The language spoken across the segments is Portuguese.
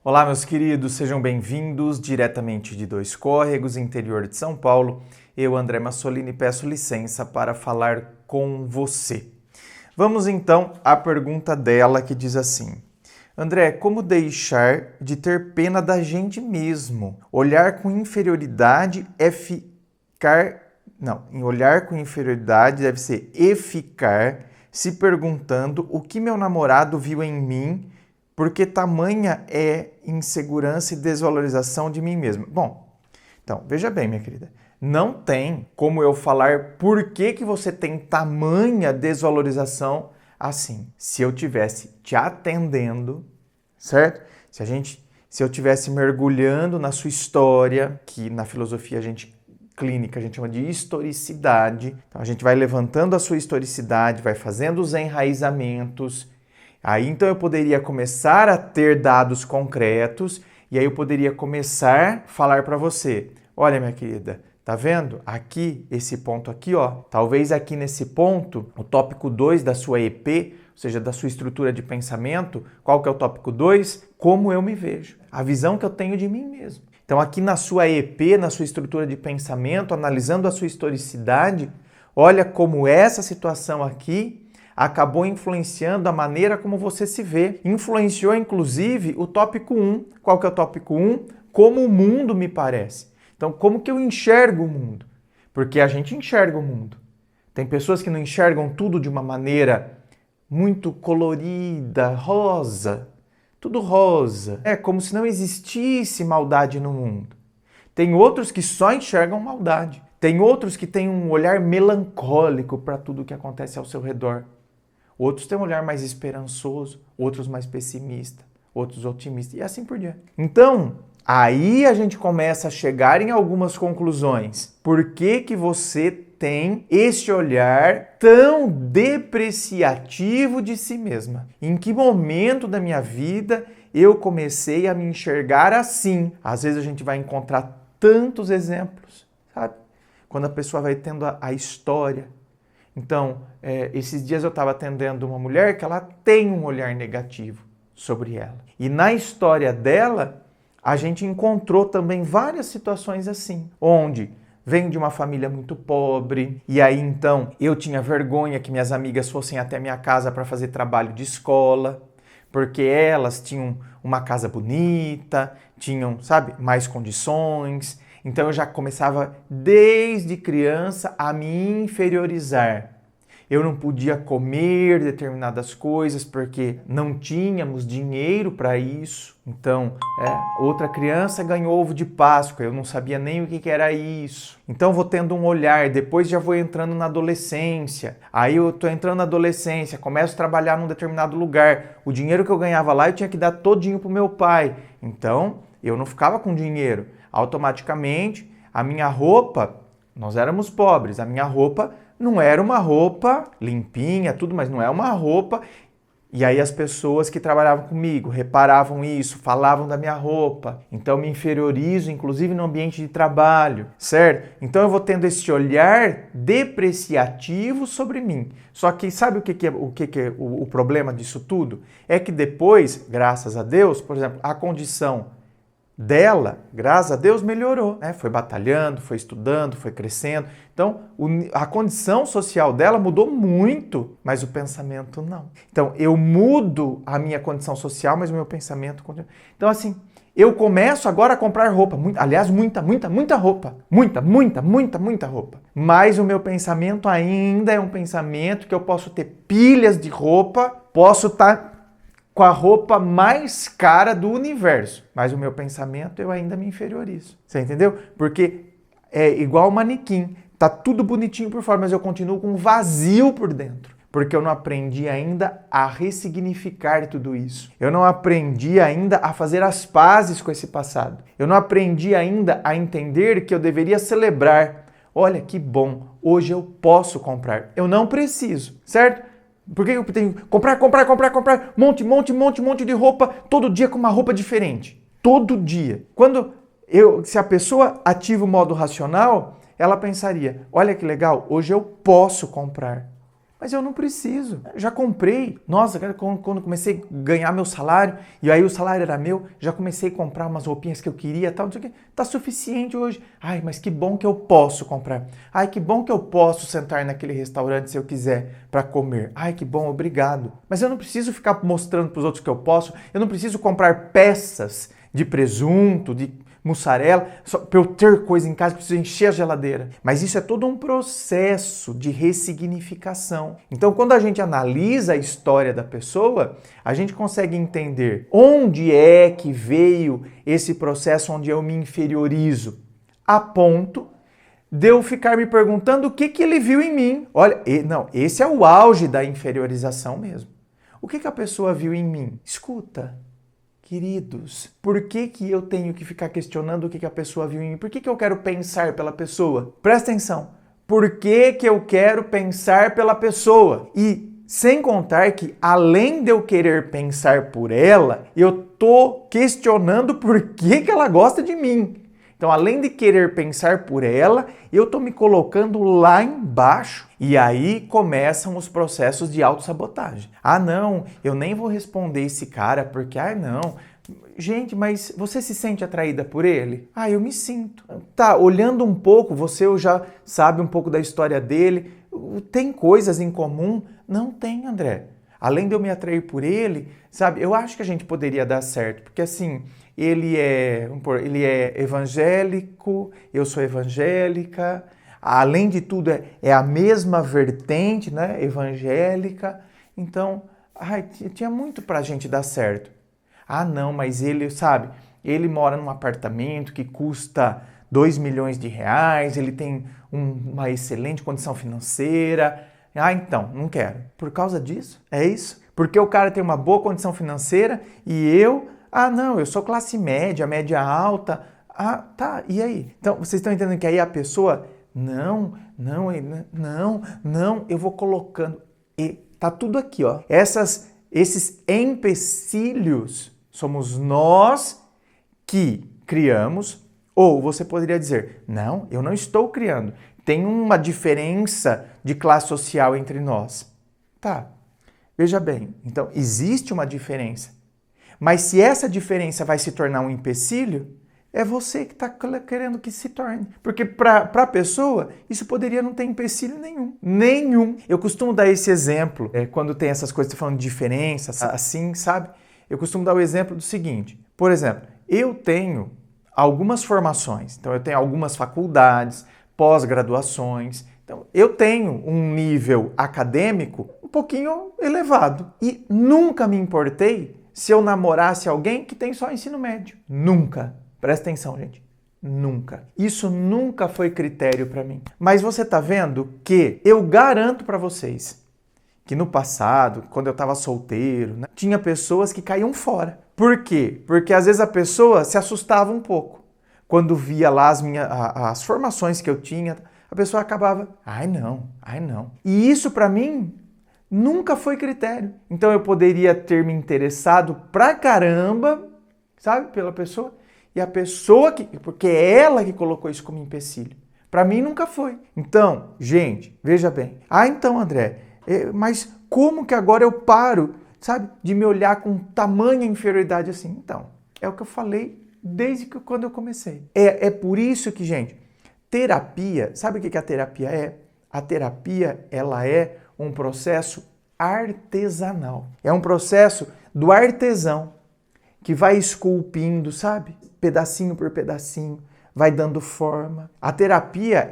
Olá, meus queridos, sejam bem-vindos diretamente de Dois Córregos, interior de São Paulo. Eu, André Massolini, peço licença para falar com você. Vamos então à pergunta dela que diz assim: André, como deixar de ter pena da gente mesmo? Olhar com inferioridade é ficar. Não, em olhar com inferioridade deve ser e ficar se perguntando o que meu namorado viu em mim. Porque tamanha é insegurança e desvalorização de mim mesmo. Bom, então, veja bem, minha querida. Não tem como eu falar por que você tem tamanha desvalorização assim. Se eu tivesse te atendendo, certo? Se eu tivesse mergulhando na sua história, que na filosofia clínica a gente chama de historicidade. Então a gente vai levantando a sua historicidade, vai fazendo os enraizamentos. Aí então eu poderia começar a ter dados concretos e aí eu poderia começar a falar para você: olha, minha querida, tá vendo? Aqui, esse ponto aqui, ó, talvez aqui nesse ponto, o tópico 2 da sua EP, ou seja, da sua estrutura de pensamento, qual que é o tópico 2? Como eu me vejo, a visão que eu tenho de mim mesmo. Então aqui na sua EP, na sua estrutura de pensamento, analisando a sua historicidade, olha como essa situação aqui acabou influenciando a maneira como você se vê. Influenciou, inclusive, o tópico 1. Qual que é o tópico 1? Como o mundo me parece. Então, como que eu enxergo o mundo? Porque a gente enxerga o mundo. Tem pessoas que não enxergam tudo de uma maneira muito colorida, rosa. Tudo rosa. É como se não existisse maldade no mundo. Tem outros que só enxergam maldade. Tem outros que têm um olhar melancólico para tudo que acontece ao seu redor. Outros têm um olhar mais esperançoso, outros mais pessimista, outros otimistas e assim por diante. Então, aí a gente começa a chegar em algumas conclusões. Por que você tem esse olhar tão depreciativo de si mesma? Em que momento da minha vida eu comecei a me enxergar assim? Às vezes a gente vai encontrar tantos exemplos, sabe? Quando a pessoa vai tendo a história. Então, esses dias eu estava atendendo uma mulher que ela tem um olhar negativo sobre ela. E na história dela, a gente encontrou também várias situações assim, onde vem de uma família muito pobre, e aí então eu tinha vergonha que minhas amigas fossem até minha casa para fazer trabalho de escola, porque elas tinham uma casa bonita, tinham, sabe, mais condições. Então eu já começava desde criança a me inferiorizar. Eu não podia comer determinadas coisas porque não tínhamos dinheiro para isso. Então, outra criança ganhou ovo de Páscoa, eu não sabia nem o que era isso. Então vou tendo um olhar, depois já vou entrando na adolescência. Aí eu tô entrando na adolescência, começo a trabalhar num determinado lugar. O dinheiro que eu ganhava lá eu tinha que dar todinho pro meu pai. Então, eu não ficava com dinheiro. Automaticamente, a minha roupa, nós éramos pobres, a minha roupa não era uma roupa limpinha, tudo, mas não é uma roupa. E aí as pessoas que trabalhavam comigo reparavam isso, falavam da minha roupa. Então eu me inferiorizo, inclusive no ambiente de trabalho, certo? Então eu vou tendo esse olhar depreciativo sobre mim. Só que sabe o que é o problema disso tudo? É que depois, graças a Deus, por exemplo, a condição dela, graças a Deus, melhorou, né? Foi batalhando, foi estudando, foi crescendo. Então, a condição social dela mudou muito, mas o pensamento não. Então, eu mudo a minha condição social, mas o meu pensamento continua. Então, assim, eu começo agora a comprar roupa. Muita roupa. Muita roupa. Mas o meu pensamento ainda é um pensamento que eu posso ter pilhas de roupa, posso estar com a roupa mais cara do universo. Mas o meu pensamento eu ainda me inferiorizo. Você entendeu? Porque é igual manequim. Tá tudo bonitinho por fora, mas eu continuo com um vazio por dentro. Porque eu não aprendi ainda a ressignificar tudo isso. Eu não aprendi ainda a fazer as pazes com esse passado. Eu não aprendi ainda a entender que eu deveria celebrar. Olha que bom, hoje eu posso comprar. Eu não preciso, certo? Por que eu tenho que comprar, monte de roupa, todo dia com uma roupa diferente? Todo dia. Se a pessoa ativa o modo racional, ela pensaria, olha que legal, hoje eu posso comprar. Mas eu não preciso. Já comprei. Nossa, quando comecei a ganhar meu salário, e aí o salário era meu, já comecei a comprar umas roupinhas que eu queria, tal, não sei o quê. Tá suficiente hoje. Ai, mas que bom que eu posso comprar. Ai, que bom que eu posso sentar naquele restaurante se eu quiser para comer. Ai, que bom, obrigado. Mas eu não preciso ficar mostrando para os outros que eu posso. Eu não preciso comprar peças de presunto, de mussarela, só para eu ter coisa em casa, preciso encher a geladeira. Mas isso é todo um processo de ressignificação. Então, quando a gente analisa a história da pessoa, a gente consegue entender onde é que veio esse processo onde eu me inferiorizo, a ponto de eu ficar me perguntando o que ele viu em mim. Olha, não, esse é o auge da inferiorização mesmo. O que a pessoa viu em mim? Escuta. Queridos, por que eu tenho que ficar questionando o que a pessoa viu em mim? Por que eu quero pensar pela pessoa? Presta atenção. Por que eu quero pensar pela pessoa? E sem contar que, além de eu querer pensar por ela, eu tô questionando por que ela gosta de mim. Então, além de querer pensar por ela, eu tô me colocando lá embaixo. E aí começam os processos de autossabotagem. Ah, não, eu nem vou responder esse cara porque, não. Gente, mas você se sente atraída por ele? Ah, eu me sinto. Tá, olhando um pouco, você já sabe um pouco da história dele. Tem coisas em comum? Não tem, André. Além de eu me atrair por ele, sabe, eu acho que a gente poderia dar certo. Porque assim, ele é evangélico, eu sou evangélica. Além de tudo, é a mesma vertente, né, evangélica. Então, tinha muito pra gente dar certo. Ah, não, mas ele, sabe, ele mora num apartamento que custa 2 milhões de reais, ele tem uma excelente condição financeira. Ah, então, não quero. Por causa disso? É isso? Porque o cara tem uma boa condição financeira e eu... Ah, não, eu sou classe média, média alta. Ah, tá, e aí? Então, vocês estão entendendo que aí a pessoa... Não, eu vou colocando. E tá tudo aqui, ó. Esses empecilhos somos nós que criamos, ou você poderia dizer, não, eu não estou criando. Tem uma diferença de classe social entre nós. Tá, veja bem, então existe uma diferença. Mas se essa diferença vai se tornar um empecilho, é você que está querendo que se torne. Porque para a pessoa, isso poderia não ter empecilho nenhum. Nenhum. Eu costumo dar esse exemplo, quando tem essas coisas, falando de diferença, assim, sabe? Eu costumo dar o exemplo do seguinte. Por exemplo, eu tenho algumas formações. Então, eu tenho algumas faculdades, pós-graduações. Então, eu tenho um nível acadêmico um pouquinho elevado. E nunca me importei se eu namorasse alguém que tem só ensino médio. Nunca. Presta atenção, gente. Nunca. Isso nunca foi critério para mim. Mas você tá vendo que eu garanto para vocês que no passado, quando eu estava solteiro, né, tinha pessoas que caíam fora. Por quê? Porque às vezes a pessoa se assustava um pouco. Quando via lá as formações que eu tinha, a pessoa acabava, ai não. E isso para mim nunca foi critério. Então eu poderia ter me interessado pra caramba, sabe, pela pessoa. E a pessoa porque é ela que colocou isso como empecilho. Para mim nunca foi. Então, gente, veja bem. Ah, então, André, mas como que agora eu paro, sabe, de me olhar com tamanha inferioridade assim? Então, é o que eu falei desde quando eu comecei. É por isso que, gente, terapia, sabe o que a terapia é? A terapia, ela é um processo artesanal. É um processo do artesão que vai esculpindo, sabe? Pedacinho por pedacinho, vai dando forma. A terapia,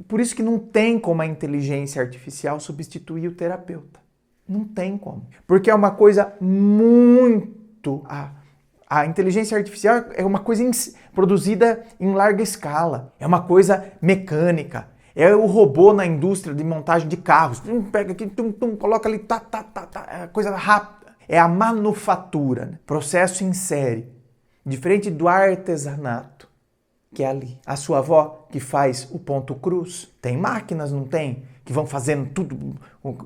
por isso que não tem como a inteligência artificial substituir o terapeuta. Não tem como. Porque é uma coisa muito... A inteligência artificial é uma coisa produzida em larga escala. É uma coisa mecânica. É o robô na indústria de montagem de carros. Pega aqui, coloca ali, é coisa rápida. É a manufatura, né? Processo em série. Diferente do artesanato, que é ali. A sua avó que faz o ponto cruz, tem máquinas, não tem? Que vão fazendo tudo,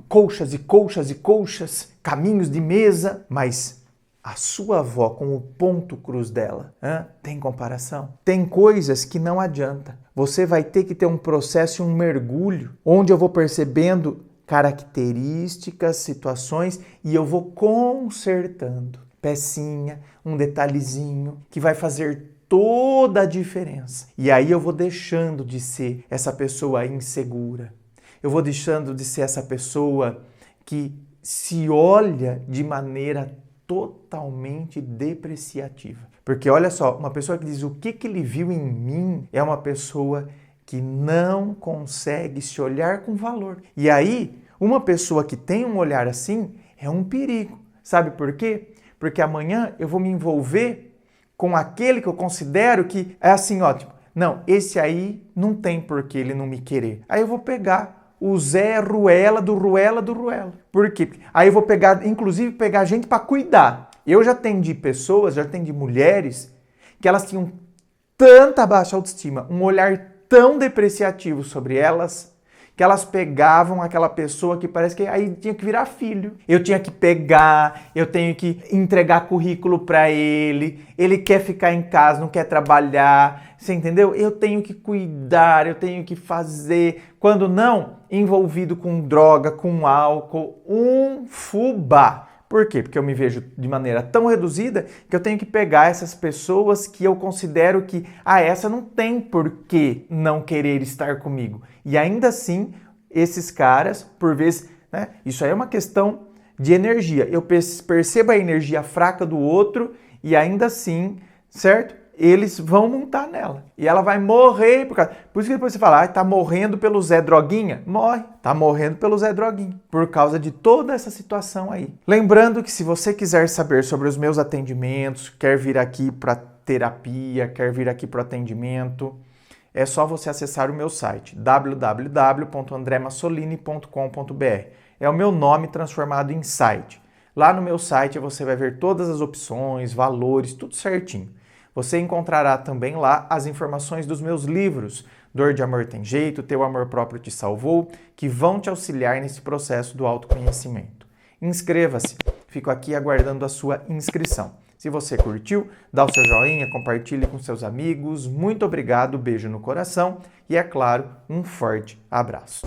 colchas e colchas e colchas, caminhos de mesa, mas a sua avó com o ponto cruz dela, tem comparação? Tem coisas que não adianta. Você vai ter que ter um processo, um mergulho, onde eu vou percebendo características, situações e eu vou consertando. Pecinha, um detalhezinho que vai fazer toda a diferença. E aí eu vou deixando de ser essa pessoa insegura. Eu vou deixando de ser essa pessoa que se olha de maneira totalmente depreciativa. Porque olha só, uma pessoa que diz o que ele viu em mim é uma pessoa que não consegue se olhar com valor. E aí, uma pessoa que tem um olhar assim é um perigo. Sabe por quê? Porque amanhã eu vou me envolver com aquele que eu considero que é assim, ó, tipo, não, esse aí não tem por que ele não me querer. Aí eu vou pegar o Zé Ruela do Ruela do Ruela. Por quê? Aí eu vou pegar, inclusive, pegar gente para cuidar. Eu já atendi pessoas, já atendi mulheres que elas tinham tanta baixa autoestima, um olhar tão depreciativo sobre elas, que elas pegavam aquela pessoa que parece que aí tinha que virar filho. Eu tinha que pegar, eu tenho que entregar currículo para ele quer ficar em casa, não quer trabalhar, você entendeu? Eu tenho que cuidar, eu tenho que fazer. Quando não, envolvido com droga, com álcool, um fubá. Por quê? Porque eu me vejo de maneira tão reduzida que eu tenho que pegar essas pessoas que eu considero que, essa não tem por que não querer estar comigo. E ainda assim, esses caras, por vezes, né, isso aí é uma questão de energia. Eu percebo a energia fraca do outro e ainda assim, certo? Eles vão montar nela. E ela vai morrer por causa... Por isso que depois você fala, tá morrendo pelo Zé Droguinha. Morre. Tá morrendo pelo Zé Droguinha. Por causa de toda essa situação aí. Lembrando que se você quiser saber sobre os meus atendimentos, quer vir aqui para terapia, quer vir aqui para atendimento, é só você acessar o meu site, www.andremassolini.com.br. É o meu nome transformado em site. Lá no meu site você vai ver todas as opções, valores, tudo certinho. Você encontrará também lá as informações dos meus livros, Dor de Amor Tem Jeito, Teu Amor Próprio Te Salvou, que vão te auxiliar nesse processo do autoconhecimento. Inscreva-se, fico aqui aguardando a sua inscrição. Se você curtiu, dá o seu joinha, compartilhe com seus amigos. Muito obrigado, beijo no coração e, é claro, um forte abraço.